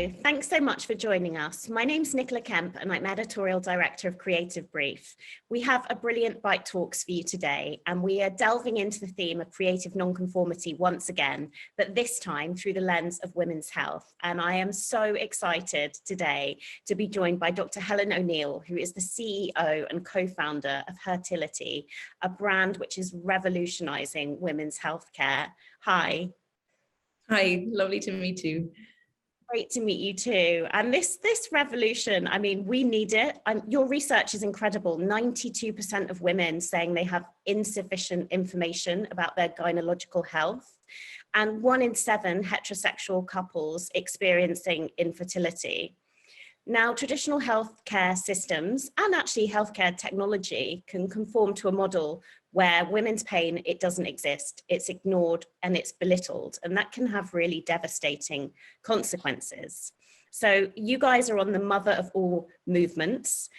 Hello, thanks so much for joining us. My name's Nicola Kemp and I'm Editorial Director of Creative Brief. We have a brilliant Bite Talks for you today, and we are delving into the theme of creative nonconformity once again, but this time through the lens of women's health. And I am so excited today to be joined by Dr. Helen O'Neill, who is the CEO and co-founder of Hertility, a brand which is revolutionizing women's healthcare. Hi. Hi, lovely to meet you. Great to meet you too. And this revolution, I mean, we need it. Your research is incredible. 92% of women saying they have insufficient information about their gynecological health, and 1 in 7 heterosexual couples experiencing infertility. Now, traditional healthcare systems and actually healthcare technology can conform to a model where women's pain, it doesn't exist, it's ignored and it's belittled, and that can have really devastating consequences. So you guys are on the mother of all movements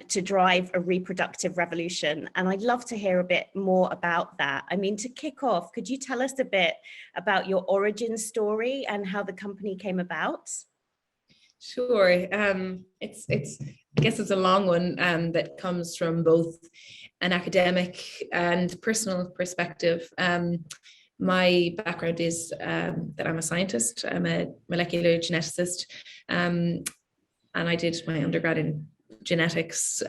to drive a reproductive revolution, and I'd love to hear a bit more about that. I mean, to kick off, could you tell us a bit about your origin story and how the company came about? Sure. It's I guess it's a long one that comes from both an academic and personal perspective. My background is that I'm a scientist. I'm a molecular geneticist, and I did my undergrad in genetics.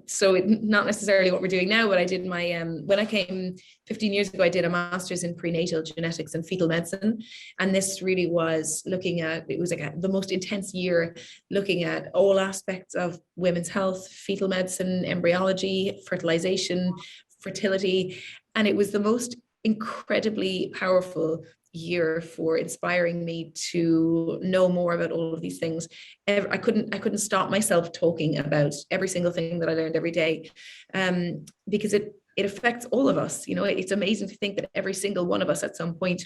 So not necessarily what we're doing now, but I did my, when I came 15 years ago, I did a master's in prenatal genetics and fetal medicine. And this really was looking at, it was like the most intense year looking at all aspects of women's health, fetal medicine, embryology, fertilization, fertility. And it was the most incredibly powerful year for inspiring me to know more about all of these things. I couldn't stop myself talking about every single thing that I learned every day, because it affects all of us. You know, it's amazing to think that every single one of us at some point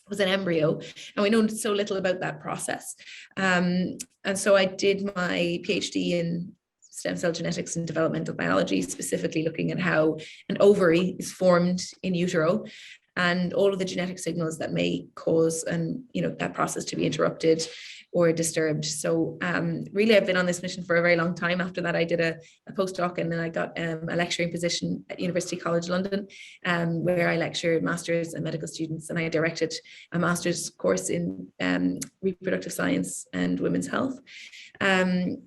was an embryo, and we know so little about that process. And so I did my PhD in stem cell genetics and developmental biology, specifically looking at how an ovary is formed in utero and all of the genetic signals that may cause that process to be interrupted or disturbed. So really, I've been on this mission for a very long time. After that, I did a postdoc, and then I got a lecturing position at University College London, where I lectured masters and medical students, and I directed a master's course in reproductive science and women's health. And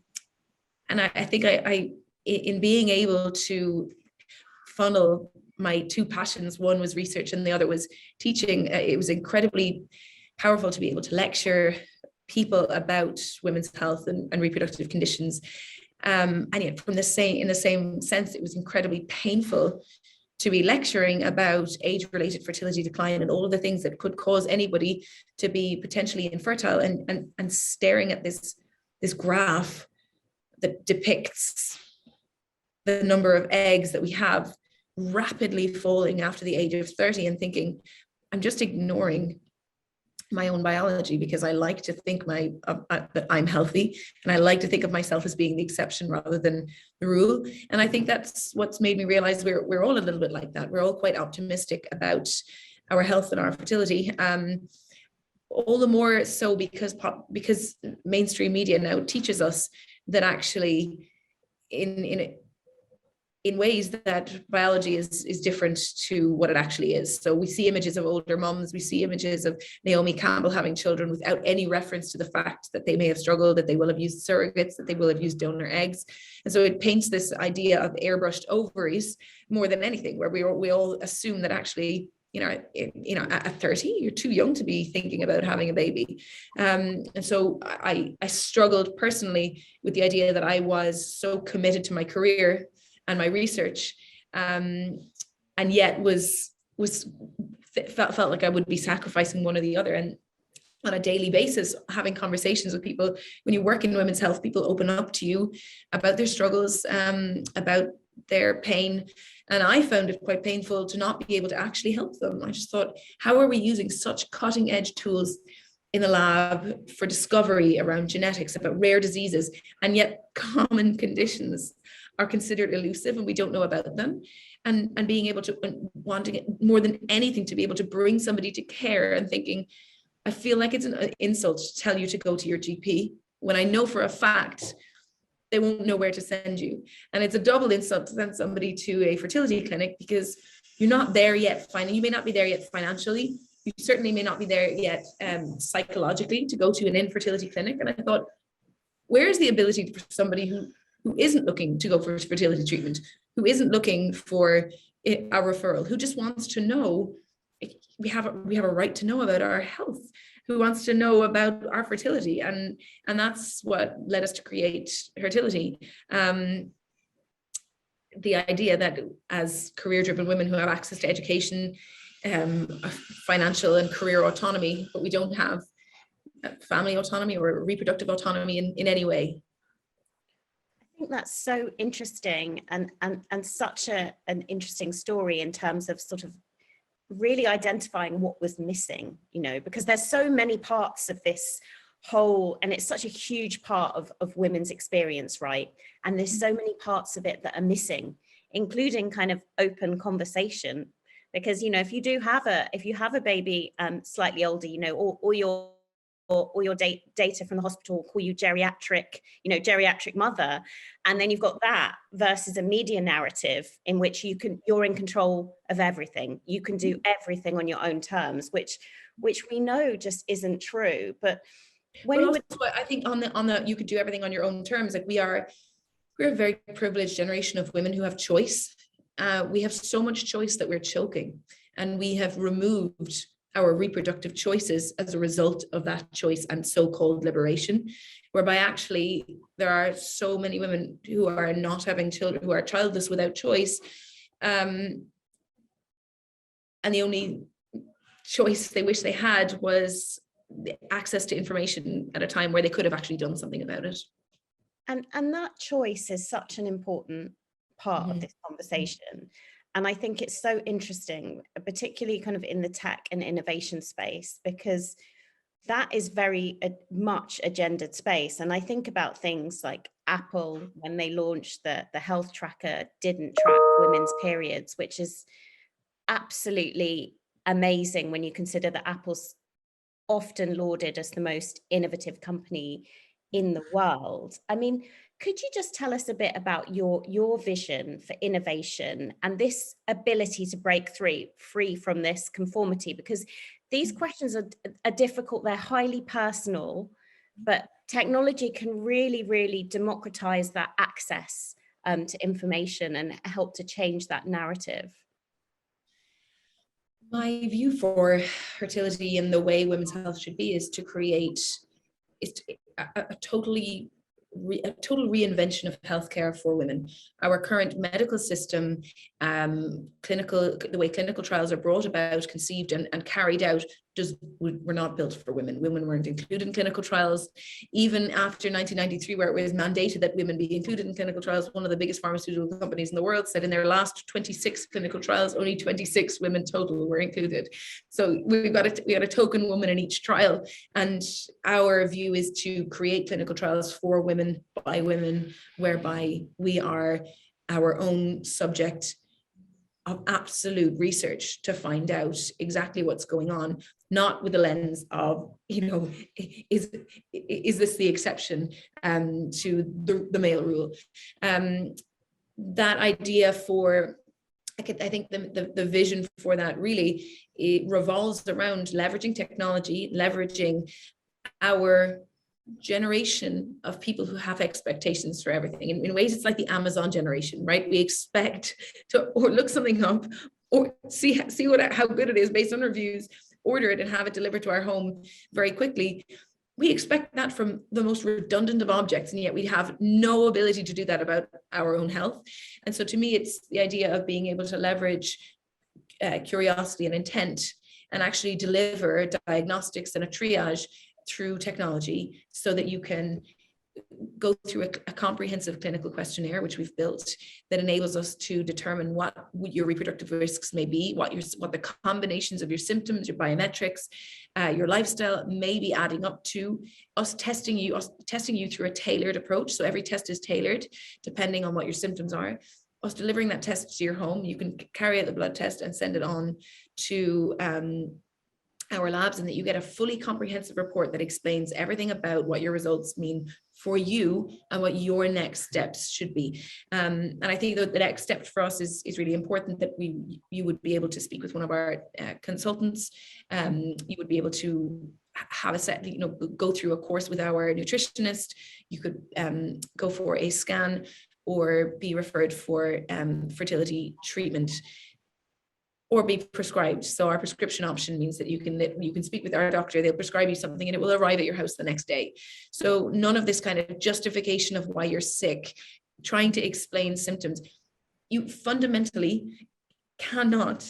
I think I in being able to funnel my two passions, one was research and the other was teaching, it was incredibly powerful to be able to lecture people about women's health and reproductive conditions. And yet in the same sense, it was incredibly painful to be lecturing about age-related fertility decline and all of the things that could cause anybody to be potentially infertile, and staring at this graph that depicts the number of eggs that we have rapidly falling after the age of 30, and thinking, I'm just ignoring my own biology because I like to think that I'm healthy, and I like to think of myself as being the exception rather than the rule. And I think that's what's made me realize we're all a little bit like that. We're all quite optimistic about our health and our fertility. All the more so because mainstream media now teaches us that actually in ways that biology is different to what it actually is. So we see images of older mums, we see images of Naomi Campbell having children without any reference to the fact that they may have struggled, that they will have used surrogates, that they will have used donor eggs. And so it paints this idea of airbrushed ovaries more than anything, where we all assume that actually, at 30, you're too young to be thinking about having a baby. And so I struggled personally with the idea that I was so committed to my career and my research, and yet felt like I would be sacrificing one or the other. And on a daily basis, having conversations with people, when you work in women's health, people open up to you about their struggles, about their pain. And I found it quite painful to not be able to actually help them. I just thought, how are we using such cutting edge tools in the lab for discovery around genetics, about rare diseases, and yet common conditions are considered elusive and we don't know about them? And being able to, wanting it more than anything, to be able to bring somebody to care and thinking, I feel like it's an insult to tell you to go to your GP when I know for a fact they won't know where to send you. And it's a double insult to send somebody to a fertility clinic because you're not there yet. You may not be there yet financially. You certainly may not be there yet psychologically to go to an infertility clinic. And I thought, where's the ability for somebody who isn't looking to go for fertility treatment, who isn't looking for a referral, who just wants to know, we have a right to know about our health, who wants to know about our fertility, and that's what led us to create Hertility. The idea that as career-driven women who have access to education, financial and career autonomy, but we don't have family autonomy or reproductive autonomy in any way. I think that's so interesting, and such an interesting story in terms of sort of really identifying what was missing, you know, because there's so many parts of this whole, and it's such a huge part of women's experience, right? And there's so many parts of it that are missing, including kind of open conversation, because, you know, if you have a baby slightly older, you know, or your data from the hospital call you geriatric mother, and then you've got that versus a media narrative in which you're in control of everything, you can do everything on your own terms, which we know just isn't true. But I think on the you could do everything on your own terms, like we're a very privileged generation of women who have choice. We have so much choice that we're choking, and we have removed our reproductive choices as a result of that choice and so-called liberation, whereby actually there are so many women who are not having children, who are childless without choice, and the only choice they wish they had was the access to information at a time where they could have actually done something about it. And that choice is such an important part of this conversation. And I think it's so interesting, particularly kind of in the tech and innovation space, because that is very much a gendered space. And I think about things like Apple, when they launched the health tracker, didn't track women's periods, which is absolutely amazing when you consider that Apple's often lauded as the most innovative company in the world. I mean, could you just tell us a bit about your vision for innovation and this ability to break free from this conformity? Because these questions are difficult, they're highly personal, but technology can really, really democratize that access to information and help to change that narrative. My view for fertility and the way women's health should be is to create a total reinvention of healthcare for women. Our current medical system, the way clinical trials are brought about, conceived and carried out, were not built for women. Women weren't included in clinical trials. Even after 1993, where it was mandated that women be included in clinical trials, one of the biggest pharmaceutical companies in the world said in their last 26 clinical trials, only 26 women total were included. So we got a token woman in each trial. And our view is to create clinical trials for women, by women, whereby we are our own subject of absolute research to find out exactly what's going on, not with the lens of, you know, is this the exception to the male rule? That idea I think the vision for that really, it revolves around leveraging technology, leveraging our generation of people who have expectations for everything. In ways, it's like the Amazon generation, right? We expect to or look something up or see how good it is based on reviews, order it and have it delivered to our home very quickly. We expect that from the most redundant of objects, and yet we have no ability to do that about our own health. And so to me, it's the idea of being able to leverage curiosity and intent and actually deliver diagnostics and a triage through technology, so that you can go through a comprehensive clinical questionnaire, which we've built, that enables us to determine what your reproductive risks may be, what the combinations of your symptoms, your biometrics, your lifestyle may be adding up to, us testing you through a tailored approach. So every test is tailored depending on what your symptoms are. Us delivering that test to your home, you can carry out the blood test and send it on to our labs, and that you get a fully comprehensive report that explains everything about what your results mean for you and what your next steps should be. And I think that the next step for us is really important, that you would be able to speak with one of our consultants. You would be able to have a set, go through a course with our nutritionist. You could go for a scan or be referred for fertility treatment, or be prescribed. So our prescription option means that you can speak with our doctor, they'll prescribe you something and it will arrive at your house the next day. So none of this kind of justification of why you're sick, trying to explain symptoms. You fundamentally cannot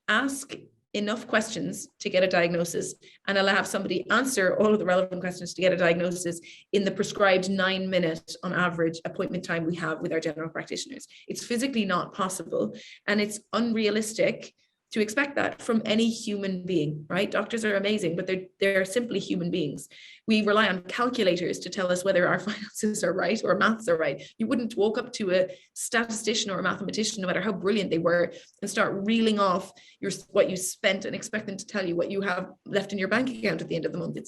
ask enough questions to get a diagnosis and have somebody answer all of the relevant questions to get a diagnosis in the prescribed 9-minute on average appointment time we have with our general practitioners. It's physically not possible, and it's unrealistic to expect that from any human being, right? Doctors are amazing, but they're simply human beings. We rely on calculators to tell us whether our finances are right or maths are right. You wouldn't walk up to a statistician or a mathematician, no matter how brilliant they were, and start reeling off what you spent and expect them to tell you what you have left in your bank account at the end of the month.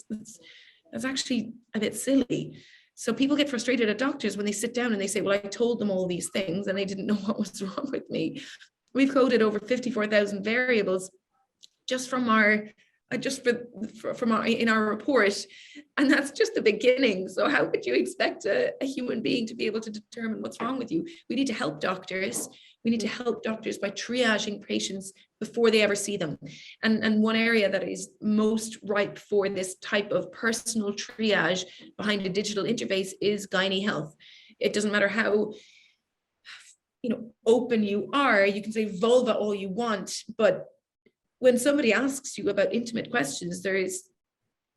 That's actually a bit silly. So people get frustrated at doctors when they sit down and they say, well, I told them all these things and they didn't know what was wrong with me. We've coded over 54,000 variables just from our in our report, and that's just the beginning. So how could you expect a human being to be able to determine what's wrong with you? We need to help doctors. We need to help doctors by triaging patients before they ever see them. And one area that is most ripe for this type of personal triage behind a digital interface is gynae health. It doesn't matter how open you are, you can say vulva all you want, but when somebody asks you about intimate questions,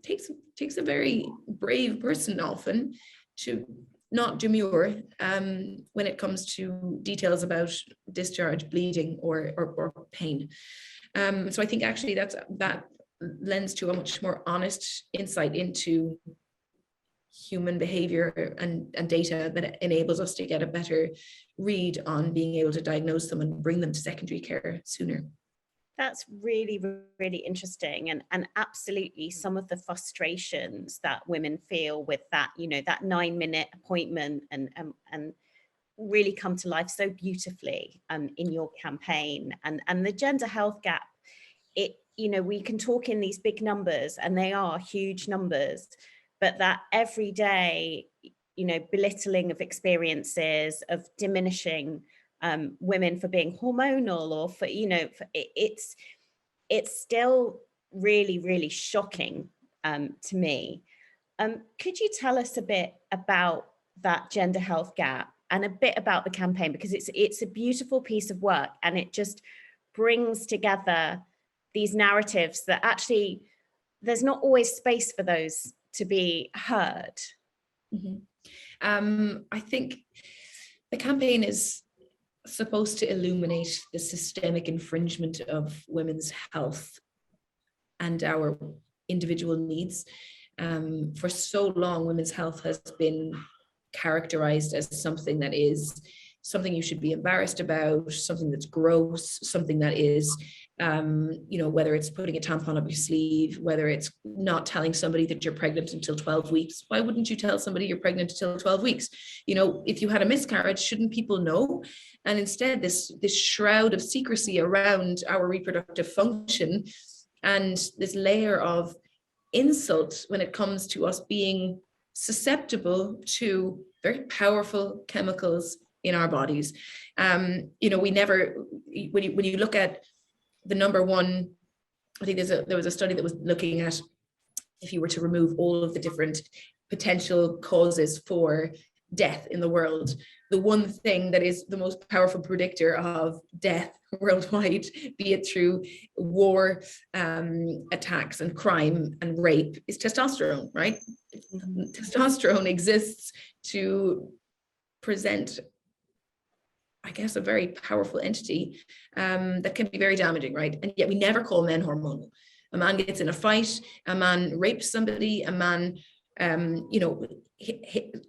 takes a very brave person often to not demur when it comes to details about discharge, bleeding, or pain. So I think actually that lends to a much more honest insight into human behavior and data that enables us to get a better read on being able to diagnose them and bring them to secondary care sooner. That's really, really interesting, and absolutely some of the frustrations that women feel with that, that 9-minute appointment and really come to life so beautifully in your campaign. And the gender health gap, we can talk in these big numbers, and they are huge numbers, but that everyday, belittling of experiences, of diminishing women for being hormonal, or for, it's still really, really shocking to me. Could you tell us a bit about that gender health gap and a bit about the campaign? Because it's a beautiful piece of work, and it just brings together these narratives that actually there's not always space for those to be heard. Mm-hmm. I think the campaign is supposed to illuminate the systemic infringement of women's health and our individual needs. For so long, women's health has been characterized as something that is something you should be embarrassed about, something that's gross, something that is, whether it's putting a tampon up your sleeve, whether it's not telling somebody that you're pregnant until 12 weeks. Why wouldn't you tell somebody you're pregnant until 12 weeks? If you had a miscarriage, shouldn't people know? And instead, this shroud of secrecy around our reproductive function, and this layer of insult when it comes to us being susceptible to very powerful chemicals in our bodies. We never, when you look at the number one, I think there was a study that was looking at if you were to remove all of the different potential causes for death in the world, the one thing that is the most powerful predictor of death worldwide, be it through war, attacks and crime and rape, is testosterone, right? Testosterone exists to present, I guess, a very powerful entity that can be very damaging, right? And yet we never call men hormonal. A man gets in a fight, a man rapes somebody, a man,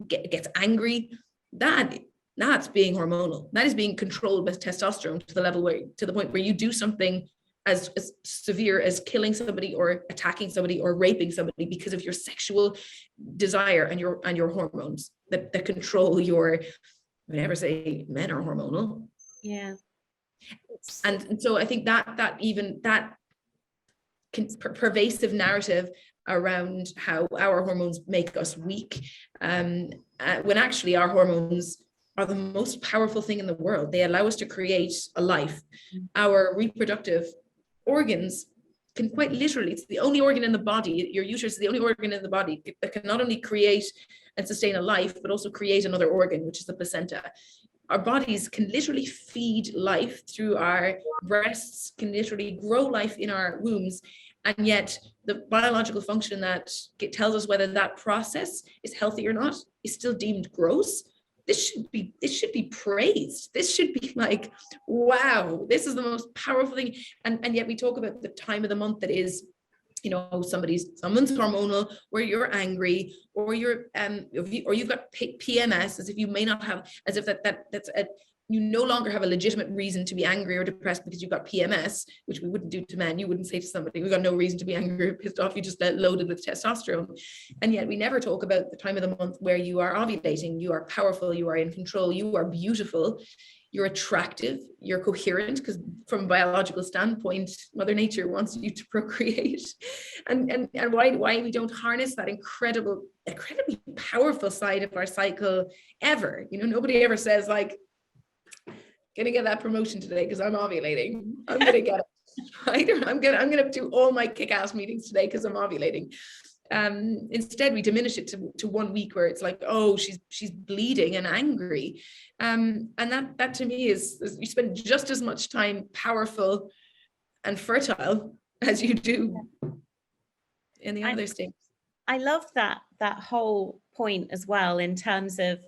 gets angry. That's being hormonal. That is being controlled by testosterone to the point where you do something as severe as killing somebody or attacking somebody or raping somebody because of your sexual desire and your hormones that control your, I never say men are hormonal. Yeah. And so I think that pervasive narrative around how our hormones make us weak, when actually our hormones are the most powerful thing in the world. They allow us to create a life. Our reproductive organs can quite literally, it's the only organ in the body, your uterus is the only organ in the body that can not only create and sustain a life, but also create another organ, which is the placenta. Our bodies can literally feed life through our breasts, can literally grow life in our wombs. And yet the biological function that tells us whether that process is healthy or not is still deemed gross. This should be praised. This should be like, wow, this is the most powerful thing. And yet we talk about the time of the month that is, you know, someone's hormonal, or you're angry, or you've got PMS, as if you may not have, as if that's a, you no longer have a legitimate reason to be angry or depressed because you've got PMS, which we wouldn't do to men. You wouldn't say to somebody, we've got no reason to be angry or pissed off, you just loaded with testosterone. And yet we never talk about the time of the month where you are ovulating, you are powerful, you are in control, you are beautiful, you're attractive, you're coherent, because from a biological standpoint, Mother Nature wants you to procreate. And why we don't harness that incredibly powerful side of our cycle ever. You know, nobody ever says like, gonna get that promotion today because I'm ovulating. I'm gonna get it, right? Or I'm gonna do all my kick-ass meetings today because I'm ovulating. Instead, we diminish it to 1 week where it's like, oh, she's bleeding and angry, and that to me is you spend just as much time powerful and fertile as you do in the other states. I love that whole point as well, in terms of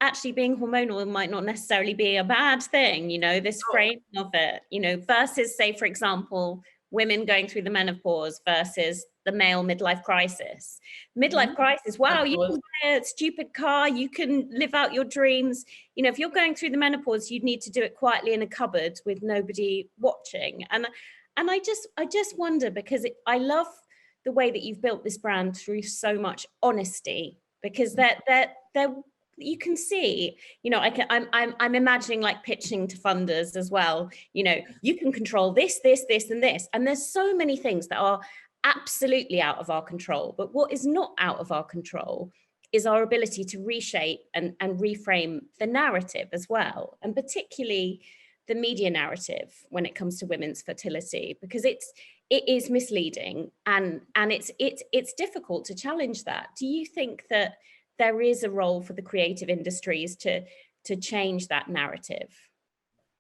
actually being hormonal might not necessarily be a bad thing, you know, this frame of it, you know, versus, say, for example, women going through the menopause versus the male midlife crisis. Midlife crisis, wow, you can buy a stupid car, you can live out your dreams. You know, if you're going through the menopause, you'd need to do it quietly in a cupboard with nobody watching. And I just wonder, because I love the way that you've built this brand through so much honesty, because they're you can see, you know, I'm imagining like pitching to funders as well. You know, you can control this, and this. And there's so many things that are absolutely out of our control. But what is not out of our control is our ability to reshape and reframe the narrative as well. And particularly the media narrative when it comes to women's fertility, because it is misleading and it's difficult to challenge that. Do you think that there is a role for the creative industries to change that narrative?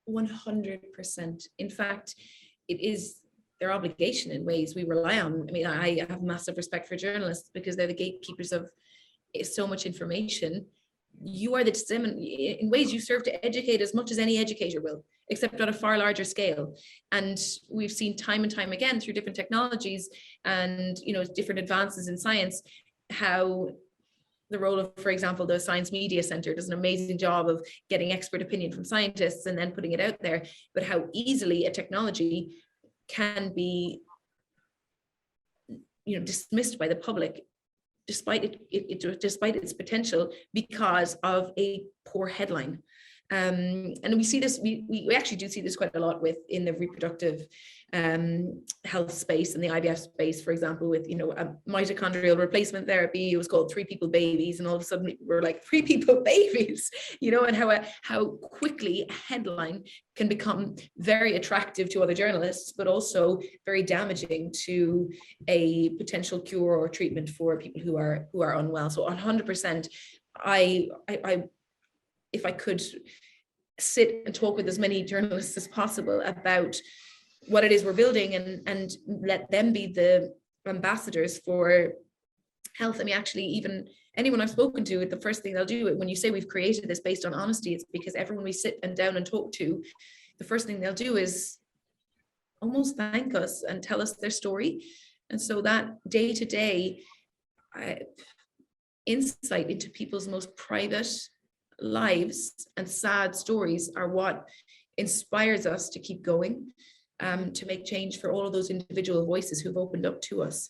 100%. In fact, it is their obligation in ways we rely on. I mean, I have massive respect for journalists because they're the gatekeepers of so much information. You are in ways you serve to educate as much as any educator will, except on a far larger scale. And we've seen time and time again through different technologies and, you know, different advances in science, how the role of, for example, the Science Media Center does an amazing job of getting expert opinion from scientists and then putting it out there, but how easily a technology can be, you know, dismissed by the public despite its potential because of a poor headline. And we see this, we actually do see this quite a lot in the reproductive health space and the IVF space, for example, with, you know, a mitochondrial replacement therapy. It was called 3 people babies, and all of a sudden we're like 3 people babies, you know, and how quickly a headline can become very attractive to other journalists, but also very damaging to a potential cure or treatment for people who are unwell. So 100%, I if I could sit and talk with as many journalists as possible about what it is we're building and let them be the ambassadors for health. I mean, actually, even anyone I've spoken to, the first thing they'll do when you say we've created this based on honesty, it's because everyone we sit down and talk to, the first thing they'll do is almost thank us and tell us their story. And so that day-to-day insight into people's most private lives and sad stories are what inspires us to keep going. to make change for all of those individual voices who've opened up to us.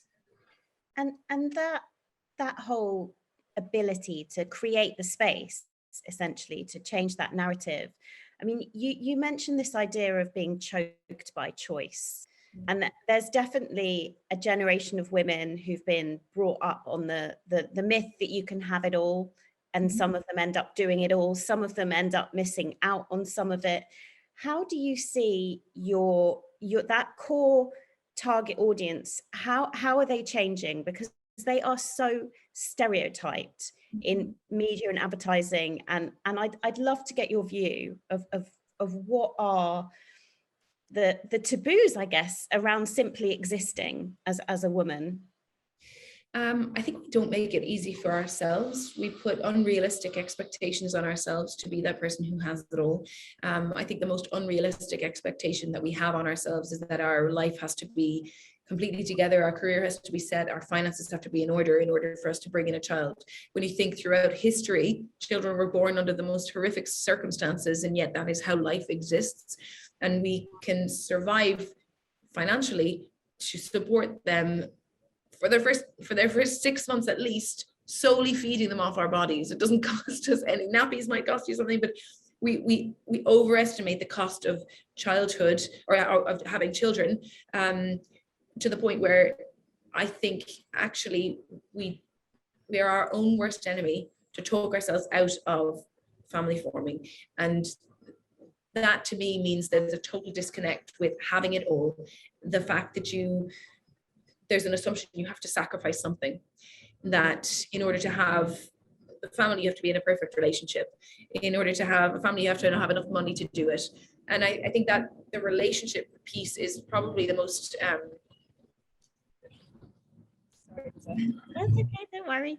And that whole ability to create the space, essentially, to change that narrative. I mean, you mentioned this idea of being choked by choice. And there's definitely a generation of women who've been brought up on the myth that you can have it all. And some of them end up doing it all. Some of them end up missing out on some of it. How do you see your that core target audience? How are they changing? Because they are so stereotyped in media and advertising. And I'd love to get your view of what are the taboos, I guess, around simply existing as a woman. I think we don't make it easy for ourselves. We put unrealistic expectations on ourselves to be that person who has it all. I think the most unrealistic expectation that we have on ourselves is that our life has to be completely together, our career has to be set, our finances have to be in order for us to bring in a child. When you think throughout history, children were born under the most horrific circumstances, and yet that is how life exists. And we can survive financially to support them for their first 6 months at least, solely feeding them off our bodies. It doesn't cost us any. Nappies might cost you something, but we overestimate the cost of childhood or of having children, to the point where I think actually we are our own worst enemy to talk ourselves out of family forming. And that to me means there's a total disconnect with having it all. The fact that there's an assumption you have to sacrifice something, that in order to have a family, you have to be in a perfect relationship. In order to have a family, you have to have enough money to do it. And I think that the relationship piece is probably the most... That's okay, don't worry.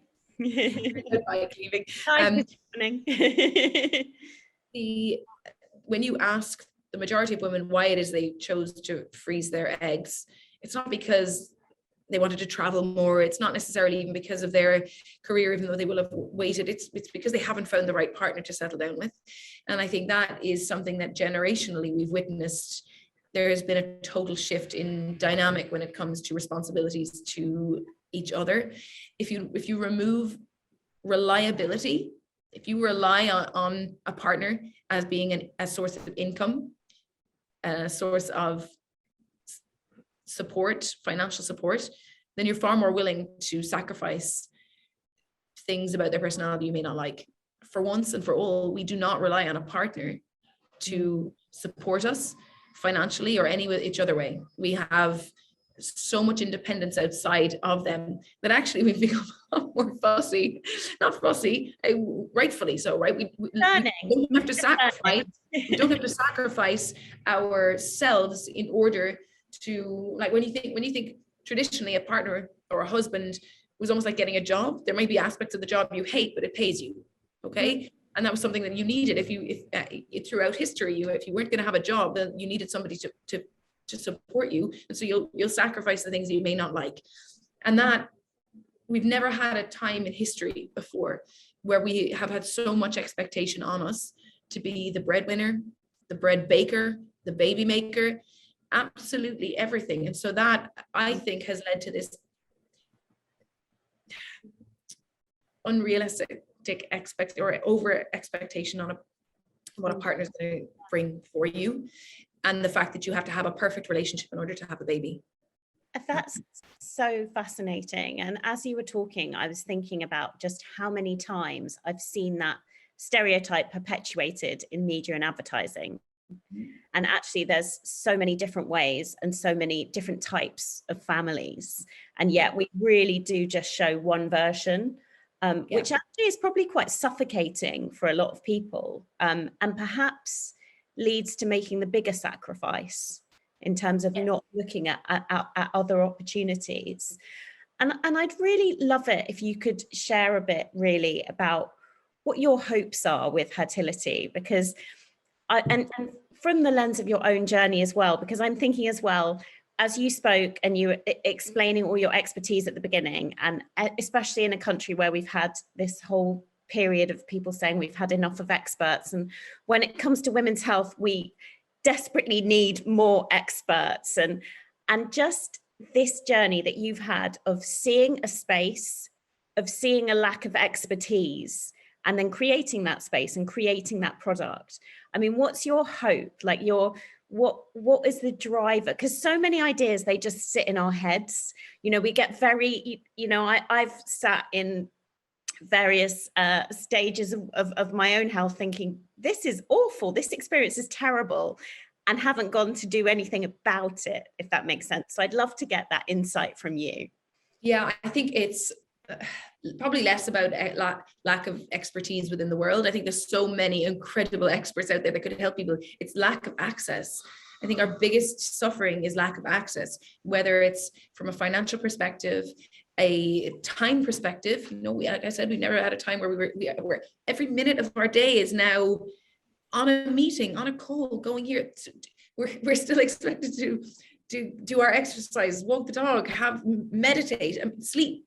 When you ask the majority of women why it is they chose to freeze their eggs, it's not because they wanted to travel more. It's not necessarily even because of their career, even though they will have waited. It's because they haven't found the right partner to settle down with. And I think that is something that generationally we've witnessed. There has been a total shift in dynamic when it comes to responsibilities to each other. If you remove reliability, if you rely on a partner as being a source of income, a source of support, financial support, then you're far more willing to sacrifice things about their personality you may not like. For once and for all, we do not rely on a partner to support us financially or any with each other way. We have so much independence outside of them that actually we've become a lot more fussy, not fussy, rightfully so, right? We don't have to sacrifice. We don't have to sacrifice ourselves in order to, like, when you think traditionally a partner or a husband was almost like getting a job. There might be aspects of the job you hate, but it pays you, okay? And that was something that you needed. If throughout history, if you weren't going to have a job, then you needed somebody to support you, and so you'll sacrifice the things that you may not like. And that we've never had a time in history before where we have had so much expectation on us to be the breadwinner, the bread baker, the baby maker, absolutely everything. And so that, I think, has led to this unrealistic over expectation on what a partner is going to bring for you, and the fact that you have to have a perfect relationship in order to have a baby. That's so fascinating. And as you were talking, I was thinking about just how many times I've seen that stereotype perpetuated in media and advertising. And actually there's so many different ways and so many different types of families. And yet we really do just show one version, which actually is probably quite suffocating for a lot of people, and perhaps leads to making the bigger sacrifice in terms of not looking at other opportunities. And I'd really love it if you could share a bit really about what your hopes are with hertility, because and from the lens of your own journey as well, because I'm thinking as well, as you spoke and you were explaining all your expertise at the beginning, and especially in a country where we've had this whole period of people saying we've had enough of experts. And when it comes to women's health, desperately need more experts, and just this journey that you've had of seeing a space, of seeing a lack of expertise, and then creating that space and creating that product. I mean, what's your hope? Like what is the driver? Because so many ideas, they just sit in our heads. You know, we get very, you know, I've sat in various stages of my own health thinking, this is awful, this experience is terrible, and haven't gone to do anything about it, if that makes sense. So I'd love to get that insight from you. Yeah, I think it's probably less about lack of expertise within the world. I think there's so many incredible experts out there that could help people. It's lack of access. I think our biggest suffering is lack of access, whether it's from a financial perspective, a time perspective. You know, like I said, we've never had a time where we're every minute of our day is now on a meeting, on a call, going here. We're still expected to do our exercise, walk the dog, meditate, and sleep,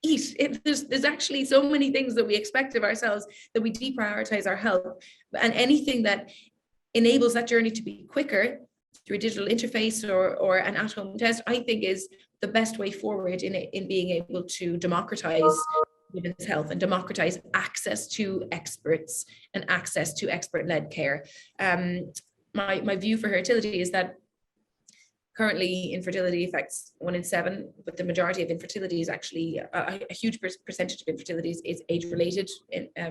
eat. There's actually so many things that we expect of ourselves that we deprioritize our health. And anything that enables that journey to be quicker through a digital interface or an at-home test, I think is the best way forward in being able to democratize women's health and democratize access to experts and access to expert-led care. My view for hertility is that currently infertility affects 1 in 7, but the majority of infertility is actually a huge percentage of infertility is age-related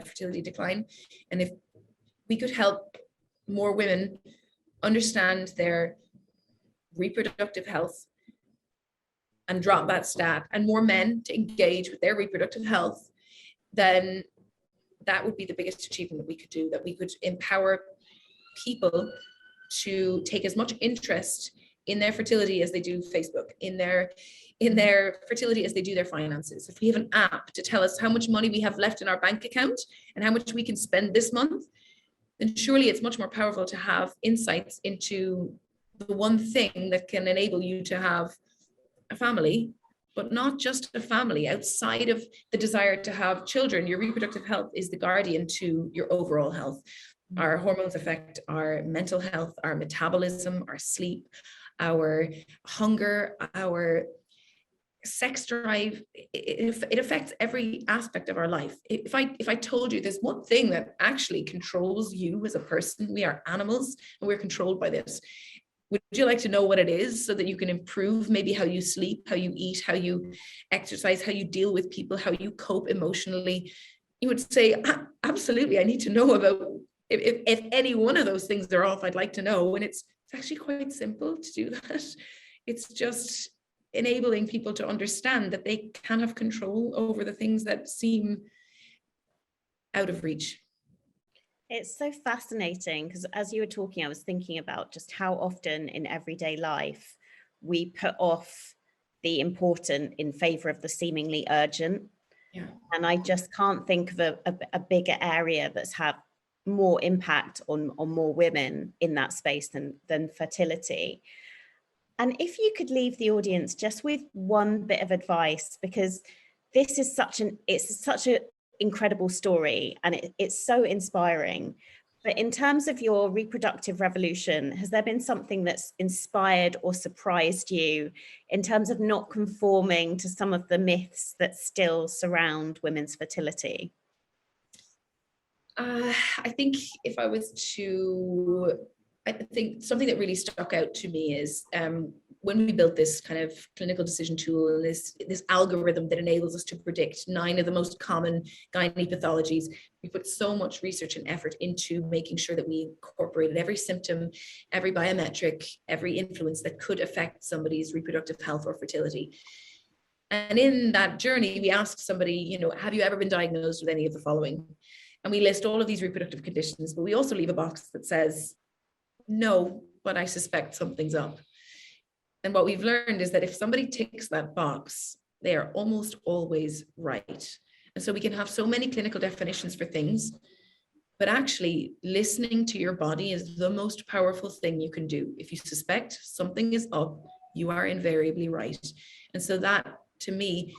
fertility decline. And if we could help more women understand their reproductive health and drop that stat, and more men to engage with their reproductive health, then that would be the biggest achievement that we could do, that we could empower people to take as much interest in their fertility as they do Facebook, in their fertility as they do their finances. If we have an app to tell us how much money we have left in our bank account and how much we can spend this month, then surely it's much more powerful to have insights into the one thing that can enable you to have a family, but not just a family. Outside of the desire to have children, your reproductive health is the guardian to your overall health. Our hormones affect our mental health, our metabolism, our sleep, our hunger, our sex drive. It affects every aspect of our life. If I told you there's one thing that actually controls you as a person, we are animals and we're controlled by this. Would you like to know what it is so that you can improve maybe how you sleep, how you eat, how you exercise, how you deal with people, how you cope emotionally? You would say, absolutely, I need to know about if any one of those things are off, I'd like to know. And it's actually quite simple to do that. It's just enabling people to understand that they can have control over the things that seem out of reach. It's so fascinating because as you were talking, I was thinking about just how often in everyday life we put off the important in favor of the seemingly urgent. Yeah. And I just can't think of a bigger area that's had more impact on more women in that space than fertility. And if you could leave the audience just with one bit of advice, because this is such an incredible story and it's so inspiring. But in terms of your reproductive revolution, has there been something that's inspired or surprised you in terms of not conforming to some of the myths that still surround women's fertility? I think if I was to, I think something that really stuck out to me is when we built this kind of clinical decision tool and this algorithm that enables us to predict 9 of the most common gynae pathologies, we put so much research and effort into making sure that we incorporated every symptom, every biometric, every influence that could affect somebody's reproductive health or fertility. And in that journey, we asked somebody, have you ever been diagnosed with any of the following? And we list all of these reproductive conditions, but we also leave a box that says, no, but I suspect something's up. And what we've learned is that if somebody ticks that box, they are almost always right. And so we can have so many clinical definitions for things, but actually listening to your body is the most powerful thing you can do. If you suspect something is up, you are invariably right. And so that, to me,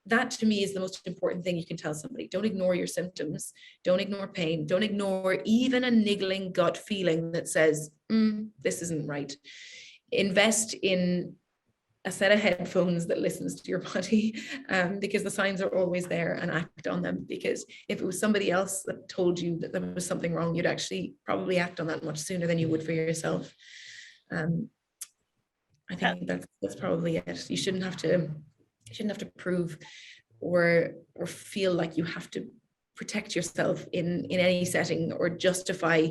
that to me is the most important thing you can tell somebody. Don't ignore your symptoms. Don't ignore pain. Don't ignore even a niggling gut feeling that says, this isn't right. Invest in a set of headphones that listens to your body, because the signs are always there, and act on them. Because if it was somebody else that told you that there was something wrong, you'd actually probably act on that much sooner than you would for yourself. I think that's probably it. You shouldn't have to prove or feel like you have to protect yourself in any setting, or justify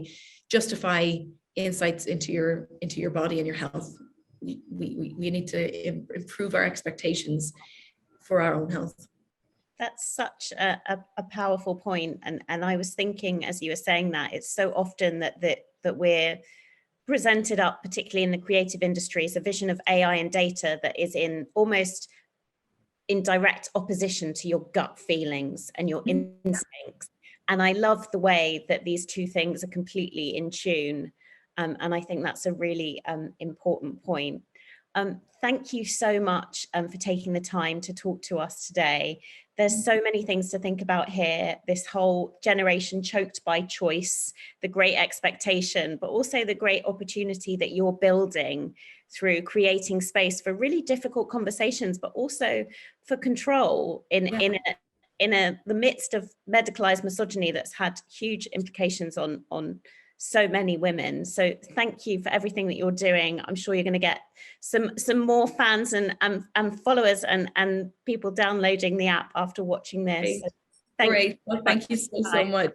insights into your body and your health. We need to improve our expectations for our own health. That's such a powerful point. And I was thinking, as you were saying that, it's so often that we're presented up, particularly in the creative industries, a vision of AI and data that is almost in direct opposition to your gut feelings and your instincts. And I love the way that these two things are completely in tune. And I think that's a really important point. Thank you so much for taking the time to talk to us today. There's so many things to think about here, this whole generation choked by choice, the great expectation, but also the great opportunity that you're building through creating space for really difficult conversations, but also for control in the midst of medicalized misogyny that's had huge implications on so many women. So thank you for everything that you're doing. I'm sure you're going to get some more fans and followers and people downloading the app after watching this. Great. Well, thank you so much.